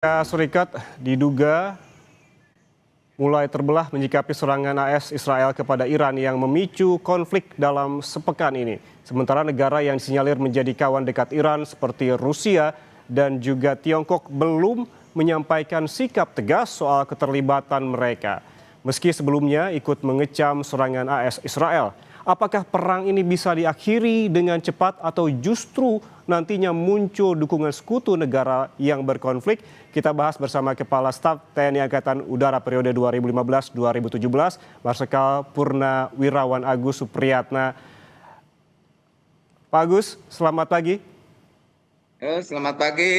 Amerika Serikat diduga mulai terbelah menyikapi serangan AS Israel kepada Iran yang memicu konflik dalam sepekan ini. Sementara negara yang disinyalir menjadi kawan dekat Iran seperti Rusia dan juga Tiongkok belum menyampaikan sikap tegas soal keterlibatan mereka. Meski sebelumnya ikut mengecam serangan AS Israel. Apakah perang ini bisa diakhiri dengan cepat atau justru nantinya muncul dukungan sekutu negara yang berkonflik? Kita bahas bersama Kepala Staf TNI Angkatan Udara periode 2015-2017, Marsikal Purnawirawan Agus Supriyatna. Pak Agus, selamat pagi. Selamat pagi.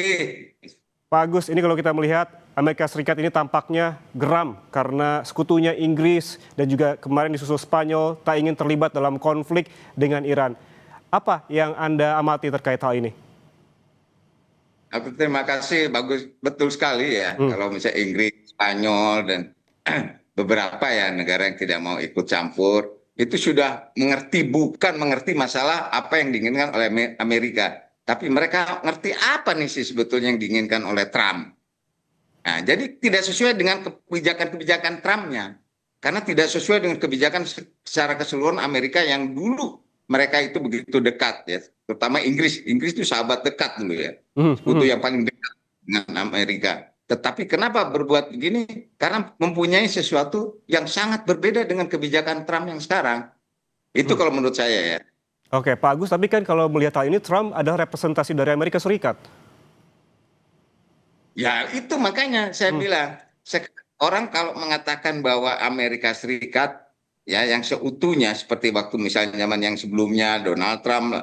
Pak Agus, ini kalau kita melihat Amerika Serikat ini tampaknya geram karena sekutunya Inggris dan juga kemarin disusul Spanyol tak ingin terlibat dalam konflik dengan Iran. Apa yang Anda amati terkait hal ini? Aku terima kasih, bagus, betul sekali ya. Kalau misalnya Inggris, Spanyol, dan beberapa ya negara yang tidak mau ikut campur, itu sudah mengerti, bukan mengerti masalah apa yang diinginkan oleh Amerika. Tapi mereka ngerti apa nih sih sebetulnya yang diinginkan oleh Trump. Nah, jadi tidak sesuai dengan kebijakan-kebijakan Trump-nya. Karena tidak sesuai dengan kebijakan secara keseluruhan Amerika yang dulu mereka itu begitu dekat ya. Terutama Inggris. Inggris itu sahabat dekat dulu ya. Sekutu yang paling dekat dengan Amerika. Tetapi kenapa berbuat begini? Karena mempunyai sesuatu yang sangat berbeda dengan kebijakan Trump yang sekarang. Itu kalau menurut saya ya. Oke, Pak Agus, tapi kan kalau melihat hal ini Trump adalah representasi dari Amerika Serikat. Ya itu makanya saya bilang orang kalau mengatakan bahwa Amerika Serikat ya yang seutuhnya seperti waktu misalnya zaman yang sebelumnya Donald Trump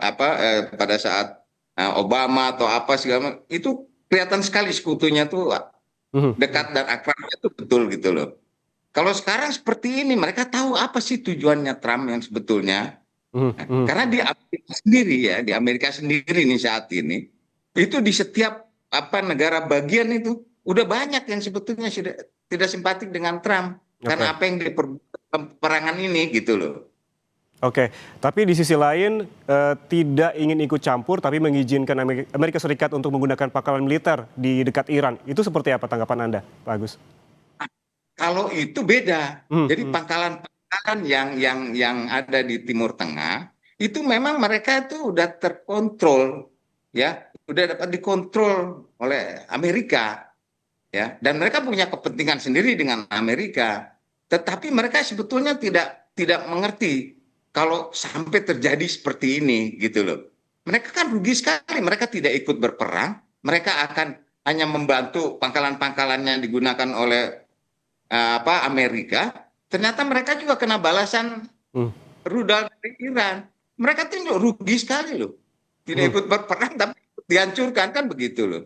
pada saat Obama atau apa segala macam, itu kelihatan sekali sekutunya tuh dekat dan akrabnya itu betul gitu loh. Kalau sekarang seperti ini mereka tahu apa sih tujuannya Trump yang sebetulnya. Karena di Amerika sendiri ya, di Amerika sendiri nih saat ini, itu di setiap negara bagian itu udah banyak yang sebetulnya sudah tidak simpatik dengan Trump karena apa yang diperbuat perangan ini gitu loh. Oke, tapi di sisi lain tidak ingin ikut campur tapi mengizinkan Amerika Serikat untuk menggunakan pangkalan militer di dekat Iran. Itu seperti apa tanggapan Anda, Pak Agus? Kalau itu beda. Jadi pangkalan yang ada di Timur Tengah itu memang mereka itu udah terkontrol ya, udah dapat dikontrol oleh Amerika ya, dan mereka punya kepentingan sendiri dengan Amerika. Tetapi mereka sebetulnya tidak mengerti kalau sampai terjadi seperti ini gitu loh. Mereka kan rugi sekali, mereka tidak ikut berperang, mereka akan hanya membantu pangkalan-pangkalan yang digunakan oleh Amerika, ternyata mereka juga kena balasan rudal dari Iran. Mereka tuh rugi sekali loh. Tidak ikut berperang tapi dihancurkan kan begitu loh.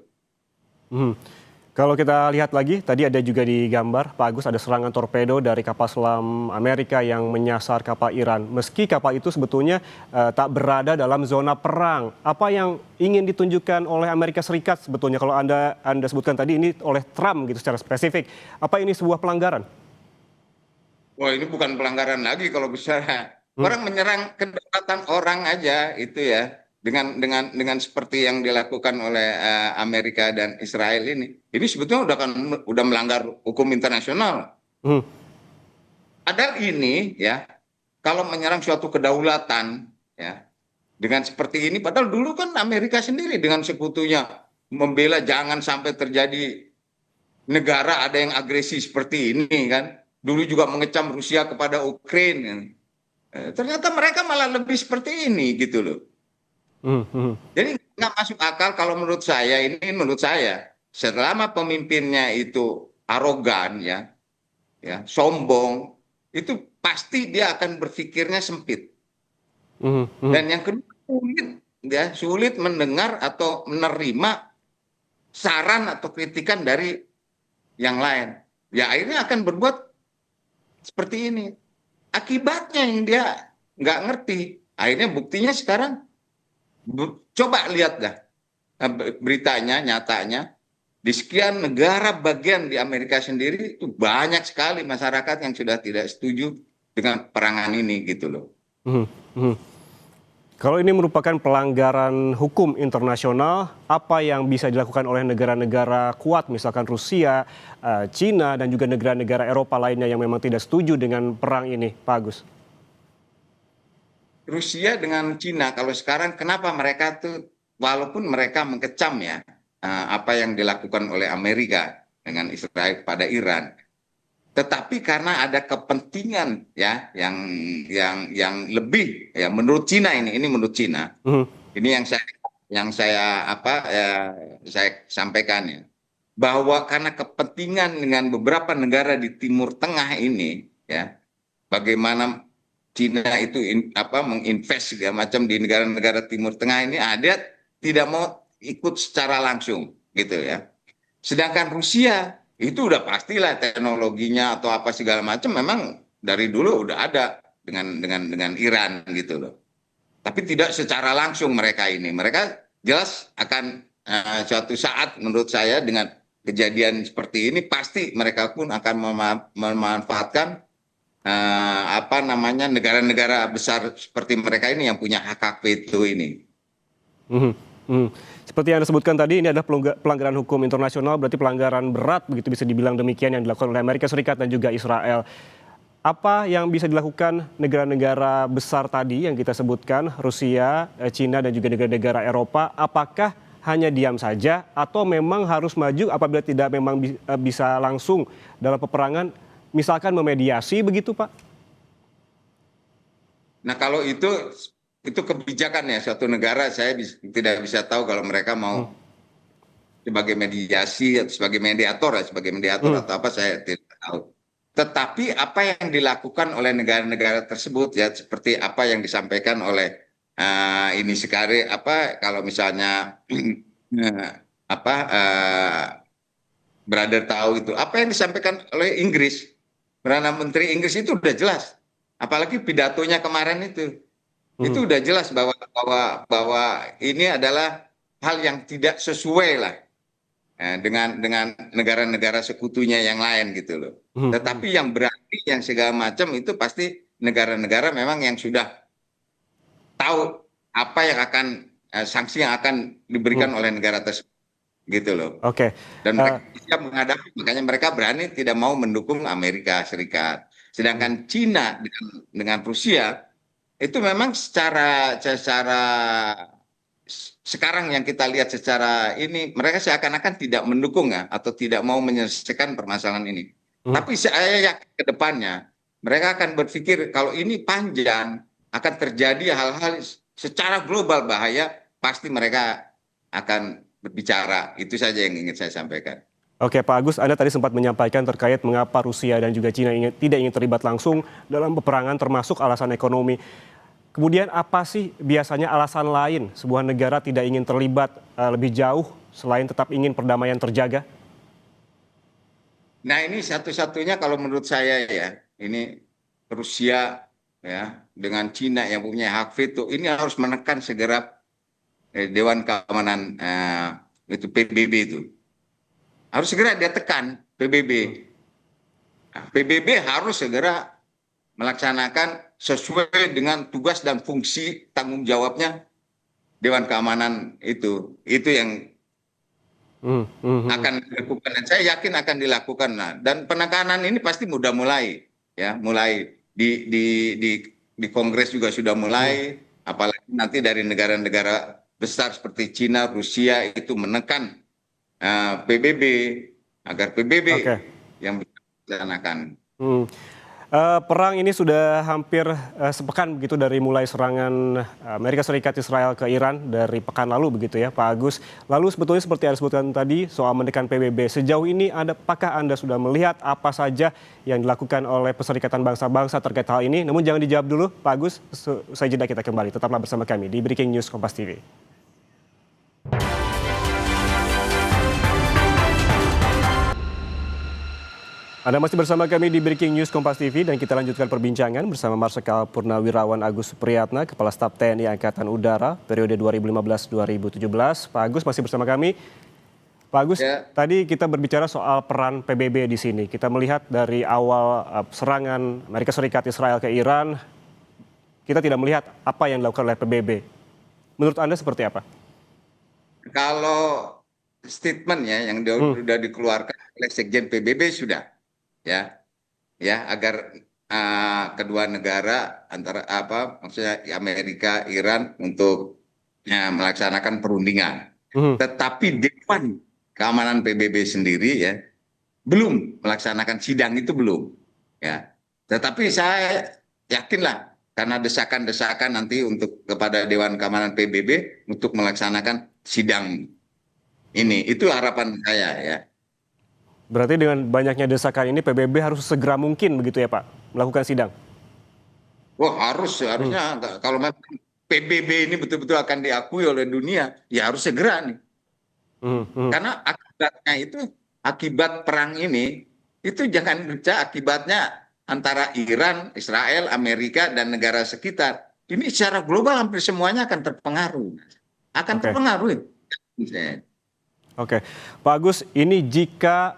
Kalau kita lihat lagi, tadi ada juga di gambar, Pak Agus, ada serangan torpedo dari kapal selam Amerika yang menyasar kapal Iran. Meski kapal itu sebetulnya tak berada dalam zona perang. Apa yang ingin ditunjukkan oleh Amerika Serikat sebetulnya? Kalau Anda sebutkan tadi ini oleh Trump gitu secara spesifik. Apa ini sebuah pelanggaran? Wah, ini bukan pelanggaran lagi kalau bisa. Orang menyerang kedaulatan orang aja itu ya. Dengan seperti yang dilakukan oleh Amerika dan Israel ini sebetulnya udah melanggar hukum internasional. Padahal ini ya, kalau menyerang suatu kedaulatan ya dengan seperti ini, padahal dulu kan Amerika sendiri dengan sekutunya membela jangan sampai terjadi negara ada yang agresi seperti ini kan. Dulu juga mengecam Rusia kepada Ukraina. Ternyata mereka malah lebih seperti ini gitu loh. Jadi nggak masuk akal kalau menurut saya selama pemimpinnya itu arogan ya sombong, itu pasti dia akan berpikirnya sempit. Dan yang kedua sulit mendengar atau menerima saran atau kritikan dari yang lain. Ya akhirnya akan berbuat seperti ini. Akibatnya yang dia nggak ngerti. Akhirnya buktinya sekarang coba lihat dah beritanya, nyatanya di sekian negara bagian di Amerika sendiri itu banyak sekali masyarakat yang sudah tidak setuju dengan perangan ini gitu loh. Kalau ini merupakan pelanggaran hukum internasional, apa yang bisa dilakukan oleh negara-negara kuat, misalkan Rusia, Cina, dan juga negara-negara Eropa lainnya yang memang tidak setuju dengan perang ini, Pak Agus? Rusia dengan Cina kalau sekarang kenapa mereka tuh walaupun mereka mengecam ya apa yang dilakukan oleh Amerika dengan Israel pada Iran, tetapi karena ada kepentingan ya yang lebih ya menurut Cina ini menurut Cina Mhm. ini saya sampaikan ya bahwa karena kepentingan dengan beberapa negara di Timur Tengah ini ya bagaimana Cina itu menginvest segala macam di negara-negara Timur Tengah ini ada tidak mau ikut secara langsung gitu ya. Sedangkan Rusia itu udah pastilah teknologinya atau apa segala macam memang dari dulu udah ada dengan Iran gitu loh. Tapi tidak secara langsung mereka ini. Mereka jelas akan suatu saat menurut saya dengan kejadian seperti ini pasti mereka pun akan memanfaatkan negara-negara besar seperti mereka ini yang punya hak veto ini. Mhm, mhm. Seperti yang Anda sebutkan tadi, ini adalah pelanggaran hukum internasional, berarti pelanggaran berat begitu bisa dibilang demikian yang dilakukan oleh Amerika Serikat dan juga Israel. Apa yang bisa dilakukan negara-negara besar tadi yang kita sebutkan, Rusia, Cina, dan juga negara-negara Eropa, apakah hanya diam saja atau memang harus maju apabila tidak memang bisa langsung dalam peperangan, misalkan memediasi begitu, Pak? Nah kalau itu kebijakan ya suatu negara saya tidak bisa tahu kalau mereka Hmm. mau sebagai mediasi atau sebagai mediator Hmm. atau apa saya tidak tahu. Tetapi apa yang dilakukan oleh negara-negara tersebut ya seperti apa yang disampaikan oleh ini sekarang kalau misalnya apa Brother tahu itu apa yang disampaikan oleh Inggris, Perdana Menteri Inggris itu udah jelas. Apalagi pidatonya kemarin itu Hmm. udah jelas bahwa ini adalah hal yang tidak sesuai lah dengan negara-negara sekutunya yang lain gitu loh. Hmm. Hmm. Tetapi yang berarti yang segala macam itu pasti negara-negara memang yang sudah tahu apa yang akan sanksi yang akan Hmm. diberikan oleh negara tersebut gitu loh. Oke. Dan Eh, mereka siap menghadapi, makanya mereka berani tidak mau mendukung Amerika Serikat. hmm. Sedangkan Cina dengan Rusia itu memang secara sekarang yang kita lihat secara ini mereka seakan-akan tidak mendukung ya atau tidak mau menyelesaikan permasalahan ini. Hmm. Tapi saya yakin ke depannya mereka akan berpikir kalau ini panjang akan terjadi hal-hal secara global bahaya pasti mereka akan berbicara. Itu saja yang ingin saya sampaikan. Oke, Pak Agus, Anda tadi sempat menyampaikan terkait mengapa Rusia dan juga Cina tidak ingin terlibat langsung dalam peperangan termasuk alasan ekonomi. Kemudian apa sih biasanya alasan lain sebuah negara tidak ingin terlibat lebih jauh selain tetap ingin perdamaian terjaga? Nah ini satu-satunya kalau menurut saya ya, ini Rusia ya dengan Cina yang punya hak veto ini harus menekan segera Dewan Keamanan itu PBB itu. Harus segera dia tekan PBB. Hmm. Nah, PBB harus segera melaksanakan sesuai dengan tugas dan fungsi tanggung jawabnya Dewan Keamanan itu. Itu yang Hmm. Hmm. Hmm. akan dilakukan dan saya yakin akan dilakukan. Nah, dan penekanan ini pasti mudah mulai ya, mulai di Kongres juga sudah Hmm. mulai, apalagi nanti dari negara-negara besar seperti Cina, Rusia itu menekan PBB agar PBB Oke. yang bisa dilaksanakan. Hmm. Perang ini sudah hampir sepekan begitu dari mulai serangan Amerika Serikat Israel ke Iran dari pekan lalu begitu ya Pak Agus. Lalu sebetulnya seperti yang disebutkan tadi soal menekan PBB, sejauh ini apakah Anda sudah melihat apa saja yang dilakukan oleh Perserikatan Bangsa-Bangsa terkait hal ini? Namun jangan dijawab dulu Pak Agus, usai jeda kita kembali. Tetaplah bersama kami di Breaking News Kompas TV. Anda masih bersama kami di Breaking News Kompas TV dan kita lanjutkan perbincangan bersama Marsikal Purnawirawan Agus Supriyatna, Kepala Staf TNI Angkatan Udara periode 2015-2017. Pak Agus masih bersama kami. Pak Agus, Ya, tadi kita berbicara soal peran PBB di sini. Kita melihat dari awal serangan Amerika Serikat Israel ke Iran, kita tidak melihat apa yang dilakukan oleh PBB. Menurut Anda seperti apa? Kalau statement ya yang sudah dikeluarkan oleh Sekjen PBB sudah ya agar kedua negara antara maksudnya Amerika Iran untuk melaksanakan perundingan. Tetapi Dewan Keamanan PBB sendiri ya belum melaksanakan sidang itu belum ya. Tetapi saya yakinlah karena desakan-desakan nanti untuk kepada Dewan Keamanan PBB untuk melaksanakan sidang ini, itu harapan saya ya. Berarti dengan banyaknya desakan ini PBB harus segera mungkin begitu ya Pak melakukan sidang? Wah harusnya kalau memang PBB ini betul-betul akan diakui oleh dunia, ya harus segera nih. Karena akibatnya itu, akibat perang ini, itu jangan baca akibatnya antara Iran, Israel, Amerika, dan negara sekitar. Ini secara global hampir semuanya akan terpengaruh. Terpengaruh. Oke, Pak Agus, ini jika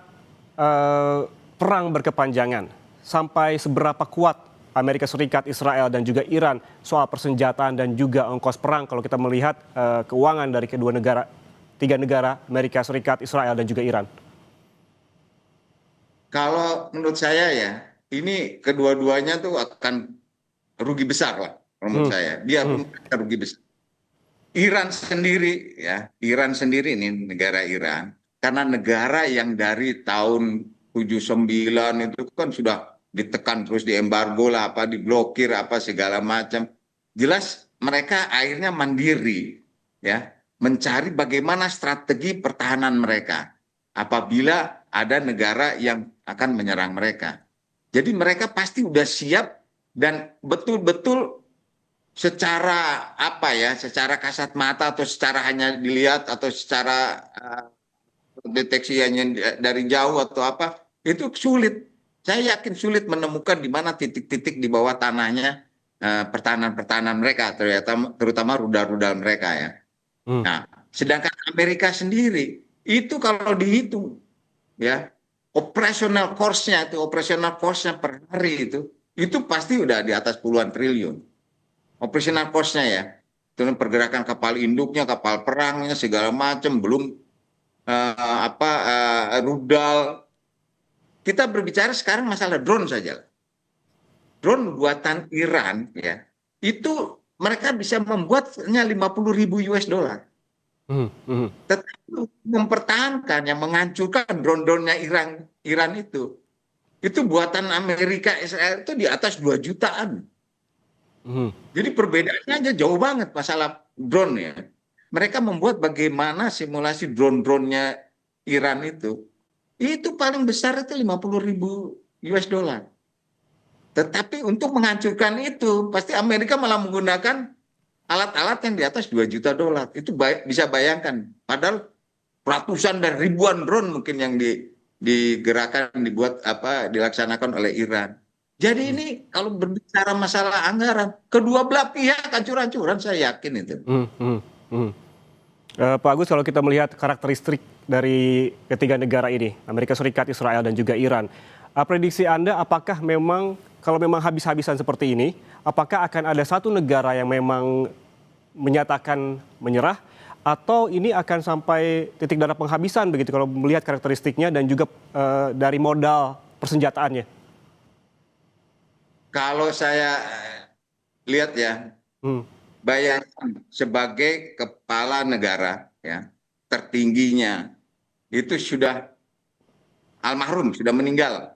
perang berkepanjangan, sampai seberapa kuat Amerika Serikat, Israel, dan juga Iran soal persenjataan dan juga ongkos perang kalau kita melihat keuangan dari tiga negara, Amerika Serikat, Israel, dan juga Iran? Kalau menurut saya ya, ini kedua-duanya tuh akan rugi besar lah menurut saya. Biarpun rugi besar. Iran sendiri ini negara Iran, karena negara yang dari tahun 79 itu kan sudah ditekan terus diembargo lah, diblokir segala macam. Jelas mereka akhirnya mandiri ya, mencari bagaimana strategi pertahanan mereka apabila ada negara yang akan menyerang mereka. Jadi mereka pasti udah siap dan betul-betul secara secara kasat mata atau secara hanya dilihat atau secara deteksi hanya dari jauh atau itu sulit. Saya yakin sulit menemukan di mana titik-titik di bawah tanahnya pertahanan mereka, terutama rudal-rudal mereka ya. Nah, sedangkan Amerika sendiri itu kalau dihitung ya operational cost-nya per hari itu pasti udah di atas puluhan triliun. Operational cost-nya ya, itu pergerakan kapal induknya, kapal perangnya, segala macam, belum rudal. Kita berbicara sekarang masalah drone saja. Drone buatan Iran ya, itu mereka bisa membuatnya 50.000 US dollar. Tetapi mempertahankan, yang menghancurkan drone-drone-nya Iran itu buatan Amerika, Israel itu di atas 2 jutaan. Jadi perbedaannya aja jauh banget masalah drone ya. Mereka membuat bagaimana simulasi drone-drone-nya Iran itu paling besar itu 50.000 US dollar. Tetapi untuk menghancurkan itu pasti Amerika malah menggunakan alat-alat yang di atas 2 juta dolar. Itu bisa bayangkan. Padahal ratusan dan ribuan drone mungkin yang digerakkan, dilaksanakan oleh Iran. Jadi ini kalau berbicara masalah anggaran, kedua belah pihak hancur-hancuran, saya yakin itu. Pak Agus, kalau kita melihat karakteristik dari ketiga negara ini, Amerika Serikat, Israel, dan juga Iran, prediksi Anda apakah memang, kalau memang habis-habisan seperti ini, apakah akan ada satu negara yang memang menyatakan menyerah, atau ini akan sampai titik darah penghabisan begitu kalau melihat karakteristiknya dan juga dari modal persenjataannya? Kalau saya lihat ya, bayangkan sebagai kepala negara ya, tertingginya itu sudah almarhum, sudah meninggal.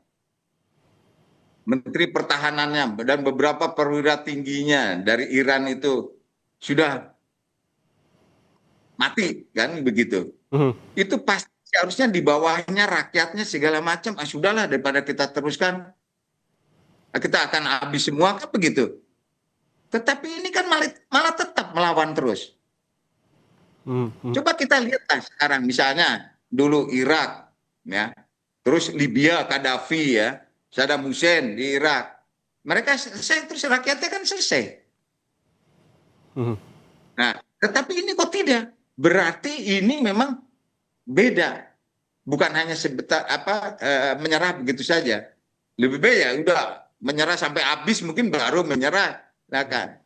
Menteri Pertahanannya dan beberapa perwira tingginya dari Iran itu sudah mati, kan begitu. Itu pasti harusnya di bawahnya rakyatnya segala macam, sudahlah daripada kita teruskan, kita akan habis semua, kan begitu. Tetapi ini kan malah tetap melawan terus. Coba kita lihatlah sekarang, misalnya dulu Irak, ya, terus Libya, Gaddafi, ya, Saddam Hussein di Irak, mereka selesai, terus rakyatnya kan selesai. Nah, tetapi ini kok tidak? Berarti ini memang beda, bukan hanya sebentar menyerah begitu saja. Lebih baik ya udah menyerah sampai habis, mungkin baru menyerah, nah kan.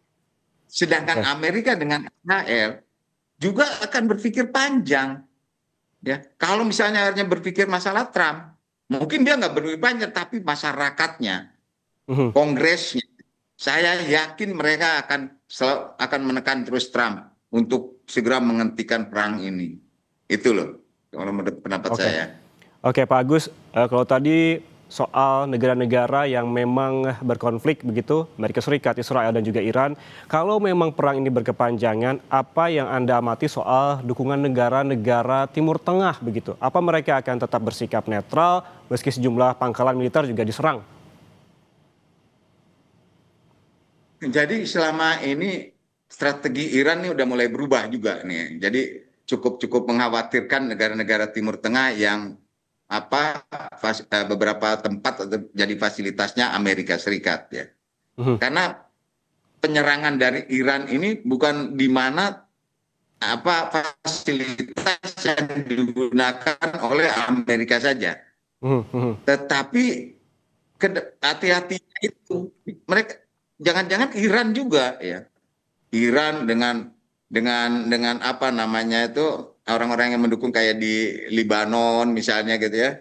Sedangkan Oke. Amerika dengan Israel juga akan berpikir panjang. Ya, kalau misalnya hanya berpikir masalah Trump, mungkin dia nggak berpikir panjang, tapi masyarakatnya, Mhm. Kongresnya, saya yakin mereka akan menekan terus Trump untuk segera menghentikan perang ini. Itu loh, kalau menurut pendapat Oke. saya. Oke, Pak Agus, kalau tadi soal negara-negara yang memang berkonflik begitu, Amerika Serikat, Israel, dan juga Iran, kalau memang perang ini berkepanjangan, apa yang Anda amati soal dukungan negara-negara Timur Tengah begitu? Apa mereka akan tetap bersikap netral meski sejumlah pangkalan militer juga diserang? Jadi selama ini strategi Iran ini udah mulai berubah juga nih. Jadi cukup mengkhawatirkan negara-negara Timur Tengah yang beberapa tempat jadi fasilitasnya Amerika Serikat ya. Mhm, Karena penyerangan dari Iran ini bukan di mana fasilitas yang digunakan oleh Amerika saja, mhm, mhm, tetapi hati-hatinya itu mereka jangan-jangan Iran juga ya. Iran dengan apa namanya itu orang-orang yang mendukung kayak di Libanon misalnya gitu ya.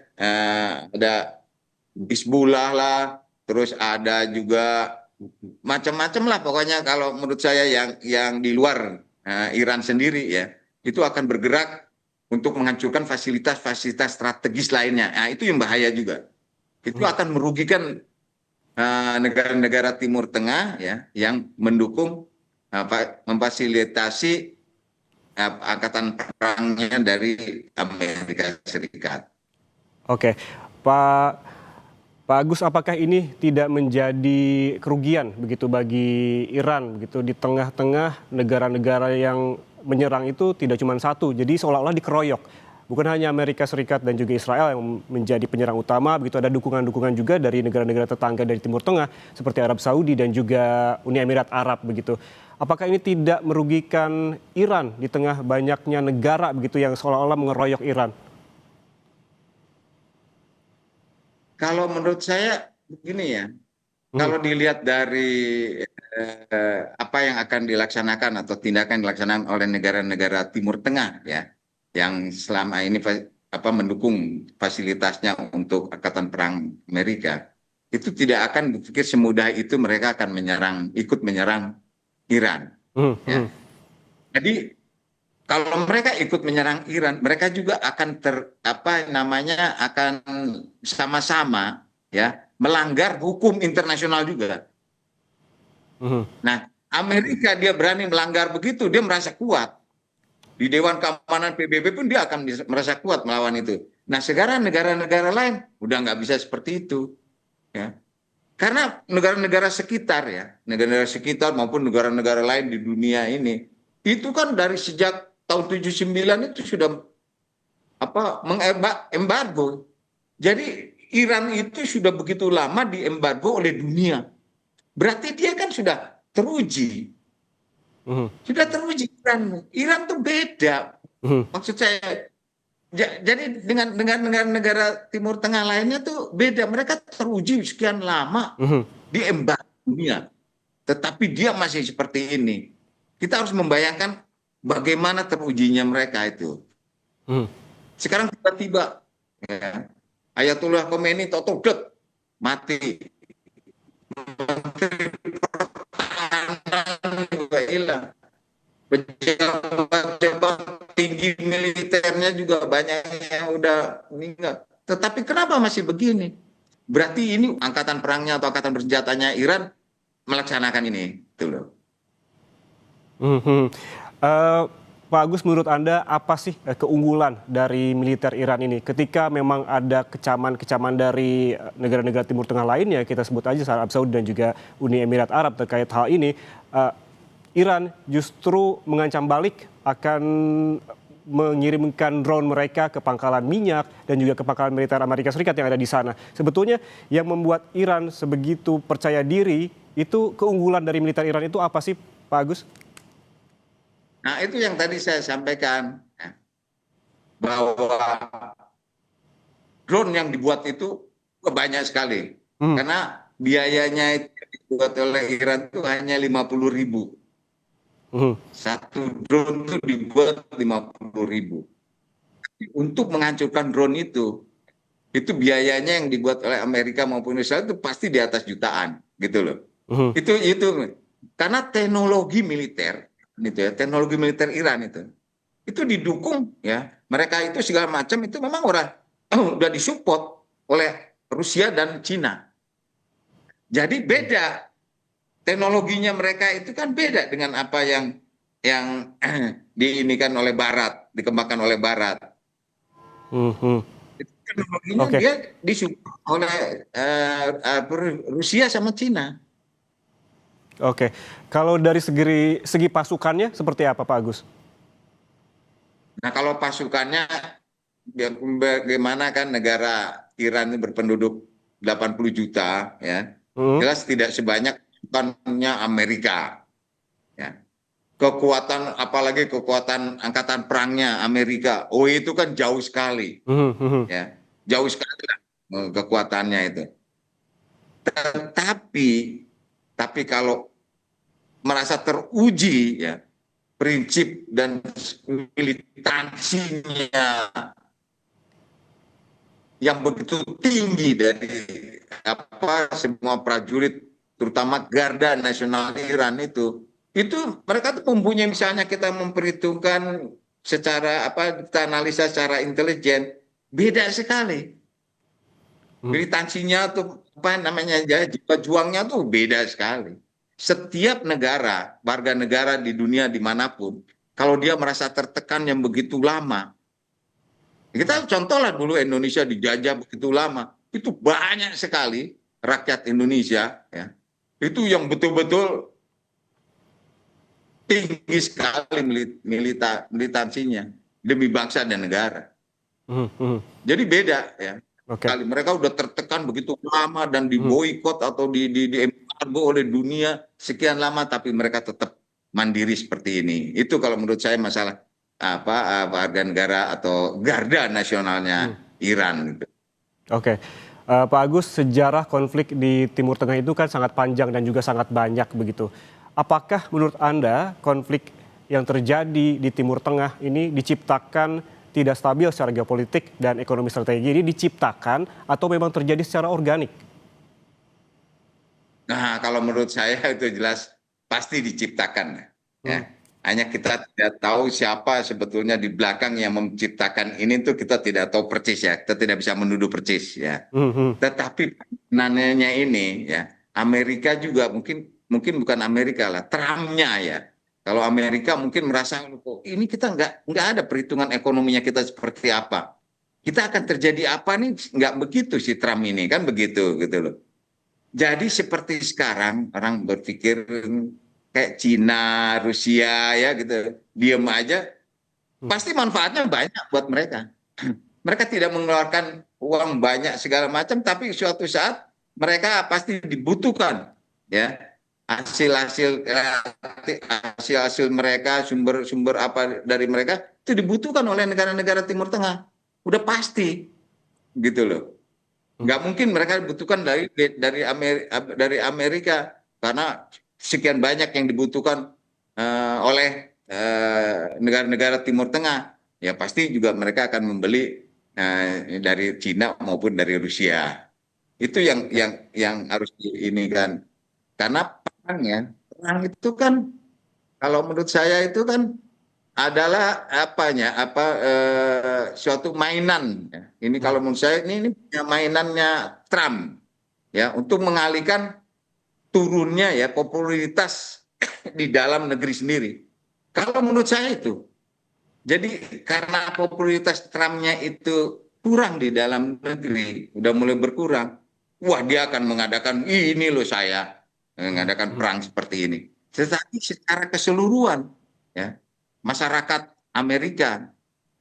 Ada Hizbullah lah, terus ada juga macam-macam lah pokoknya kalau menurut saya yang di luar Iran sendiri ya itu akan bergerak untuk menghancurkan fasilitas-fasilitas strategis lainnya. Nah, itu yang bahaya juga. Itu mhm. akan merugikan negara-negara Timur Tengah ya yang mendukung memfasilitasi angkatan perangnya dari Amerika Serikat. Oke, Pak Pak Agus, apakah ini tidak menjadi kerugian begitu bagi Iran begitu di tengah-tengah negara-negara yang menyerang itu tidak cuma satu, jadi seolah-olah dikeroyok. Bukan hanya Amerika Serikat dan juga Israel yang menjadi penyerang utama, begitu ada dukungan-dukungan juga dari negara-negara tetangga dari Timur Tengah seperti Arab Saudi dan juga Uni Emirat Arab begitu. Apakah ini tidak merugikan Iran di tengah banyaknya negara begitu yang seolah-olah mengeroyok Iran? Kalau menurut saya begini ya, Hmm, kalau dilihat dari apa yang akan dilaksanakan atau tindakan yang dilaksanakan oleh negara-negara Timur Tengah ya, yang selama ini mendukung fasilitasnya untuk Angkatan Perang Amerika, itu tidak akan berpikir semudah itu mereka akan ikut menyerang Iran. hmm, hmm, Ya, jadi kalau mereka ikut menyerang Iran, mereka juga akan akan sama-sama ya melanggar hukum internasional juga. hmm, Nah, Amerika dia berani melanggar begitu, dia merasa kuat. Di Dewan Keamanan PBB pun dia akan merasa kuat melawan itu. Nah, sekarang negara-negara lain udah nggak bisa seperti itu, ya. Karena negara-negara sekitar ya, negara-negara sekitar maupun negara-negara lain di dunia ini, itu kan dari sejak tahun 79 itu sudah mengembargo. Jadi Iran itu sudah begitu lama diembargo oleh dunia. Berarti dia kan sudah teruji. hmm, Sudah teruji Iran. Iran tuh beda. hmm, Maksud saya jadi dengan negara-negara Timur Tengah lainnya tuh beda. Mereka teruji sekian lama hmm, diembargo dunia. Tetapi dia masih seperti ini. Kita harus membayangkan bagaimana terujinya mereka itu. hmm. Sekarang tiba-tiba ya, Ayatullah Khomeini toto mati. Pertahanan juga hilang. Pejabat-pejabat tinggi militernya juga banyak yang udah meninggal. Tetapi kenapa masih begini? Berarti ini angkatan perangnya atau angkatan bersenjatanya Iran melaksanakan ini. Itu loh. Mhm. Pak Agus, menurut Anda apa sih keunggulan dari militer Iran ini? Ketika memang ada kecaman-kecaman dari negara-negara Timur Tengah lainnya, kita sebut aja Arab Saudi dan juga Uni Emirat Arab terkait hal ini, Iran justru mengancam balik akan mengirimkan drone mereka ke pangkalan minyak dan juga ke pangkalan militer Amerika Serikat yang ada di sana. Sebetulnya yang membuat Iran sebegitu percaya diri, itu keunggulan dari militer Iran itu apa sih, Pak Agus? Nah, itu yang tadi saya sampaikan ya, bahwa drone yang dibuat itu banyak sekali. Hmm, Karena biayanya itu dibuat oleh Iran itu hanya 50.000. Mhm. Satu drone itu dibuat 50.000. Untuk menghancurkan drone itu biayanya yang dibuat oleh Amerika maupun Israel itu pasti di atas jutaan, gitu loh. Mhm. Itu karena teknologi militer, gitu ya, teknologi militer Iran itu didukung ya. Mereka itu segala macam itu memang udah disupport oleh Rusia dan Cina. Jadi beda teknologinya mereka itu kan beda dengan apa yang diinikan oleh Barat, dikembangkan oleh Barat. Mhm. Itu teknologinya Oke. dia disupport oleh Rusia sama Cina. Oke. Kalau dari segi pasukannya seperti apa, Pak Agus? Nah, kalau pasukannya bagaimana kan negara Iran ini berpenduduk 80 juta ya. Mhm. Jelas tidak sebanyak pasukannya Amerika ya. Kekuatan apalagi kekuatan angkatan perangnya Amerika. Oh, itu kan jauh sekali Mhm. Mhm. ya. Jauh sekali lah, kekuatannya itu. Tetapi kalau merasa teruji ya prinsip dan militansinya yang begitu tinggi dari semua prajurit terutama Garda Nasional Iran itu mereka tuh mempunyai, misalnya kita memperhitungkan secara kita analisa secara intelijen, beda sekali Mhm. militansinya tuh jiwa juangnya tuh beda sekali. Setiap negara, warga negara di dunia dimanapun, kalau dia merasa tertekan yang begitu lama, kita contohlah dulu Indonesia dijajah begitu lama, itu banyak sekali rakyat Indonesia ya, itu yang betul-betul tinggi sekali militansinya demi bangsa dan negara. Mhm. Mhm. Jadi beda ya. Oke. Kali mereka udah tertekan begitu lama dan Mhm. diboikot atau di embargo oleh dunia sekian lama, tapi mereka tetap mandiri seperti ini. Itu kalau menurut saya masalah warga negara atau garda Mhm. nasionalnya Iran gitu. Oke. Pak Agus, sejarah konflik di Timur Tengah itu kan sangat panjang dan juga sangat banyak begitu. Apakah menurut Anda konflik yang terjadi di Timur Tengah ini diciptakan tidak stabil secara geopolitik dan ekonomi strategi ini diciptakan atau memang terjadi secara organik? Nah, kalau menurut saya itu jelas pasti diciptakan ya. Hmm. Hanya kita tidak tahu siapa sebetulnya di belakang yang menciptakan ini, tuh kita tidak tahu persis ya. Kita tidak bisa menuduh persis ya. Hmm. Hmm. Tetapi nanya ini ya, Amerika juga mungkin mungkin bukan Amerika lah, Trumpnya ya. Kalau Amerika mungkin merasa, kok ini kita nggak ada perhitungan ekonominya kita seperti apa. Kita akan terjadi apa nih? Nggak begitu si Trump ini kan begitu gitu loh. Jadi seperti sekarang orang berpikir kayak Cina, Rusia ya gitu, diem aja, Hmm. pasti manfaatnya banyak buat mereka. Mereka tidak mengeluarkan uang banyak segala macam, tapi suatu saat mereka pasti dibutuhkan ya hasil-hasil hasil-hasil mereka, sumber-sumber apa dari mereka itu dibutuhkan oleh negara-negara Timur Tengah. Udah pasti gitu loh. Hmm. Nggak mungkin mereka dibutuhkan dari Amerika karena sekian banyak yang dibutuhkan oleh negara-negara Timur Tengah. Ya pasti juga mereka akan membeli dari Cina maupun dari Rusia. Itu Oke. yang harus ini kan. Karena perang itu kan kalau menurut saya itu kan adalah suatu mainan. Ya. Ini Hmm. kalau menurut saya ini mainannya Trump ya untuk mengalihkan turunnya ya popularitas di dalam negeri sendiri. Kalau menurut saya itu. Jadi karena popularitas Trumpnya itu kurang di dalam negeri, udah mulai berkurang. Wah, dia akan mengadakan ini loh saya Hmm. mengadakan Hmm. perang seperti ini. Tetapi secara keseluruhan ya masyarakat Amerika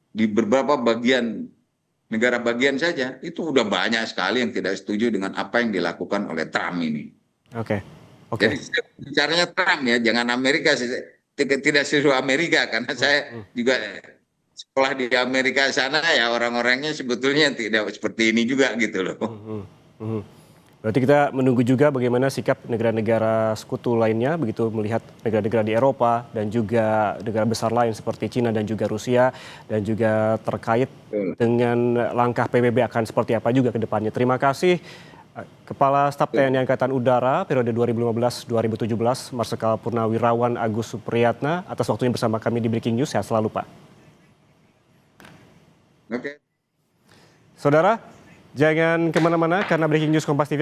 di beberapa bagian negara bagian saja itu udah banyak sekali yang tidak setuju dengan apa yang dilakukan oleh Trump ini. Oke. Jadi Oke. bicaranya Trump ya, jangan Amerika, tidak seluruh Amerika karena Hmm. saya Hmm. juga sekolah di Amerika sana ya orang-orangnya sebetulnya tidak seperti ini juga gitu loh. Hmm. Hmm. Hmm. Berarti kita menunggu juga bagaimana sikap negara-negara sekutu lainnya, begitu melihat negara-negara di Eropa dan juga negara besar lain seperti Cina dan juga Rusia, dan juga terkait Betul. dengan langkah PBB akan seperti apa juga ke depannya. Terima kasih Kepala Staf TNI Angkatan Udara periode 2015-2017, Marsikal Purnawirawan Agus Supriyatna, atas waktunya bersama kami di Breaking News. Sehat selalu, Pak. Oke. Saudara, jangan kemana-mana karena Breaking News Kompas TV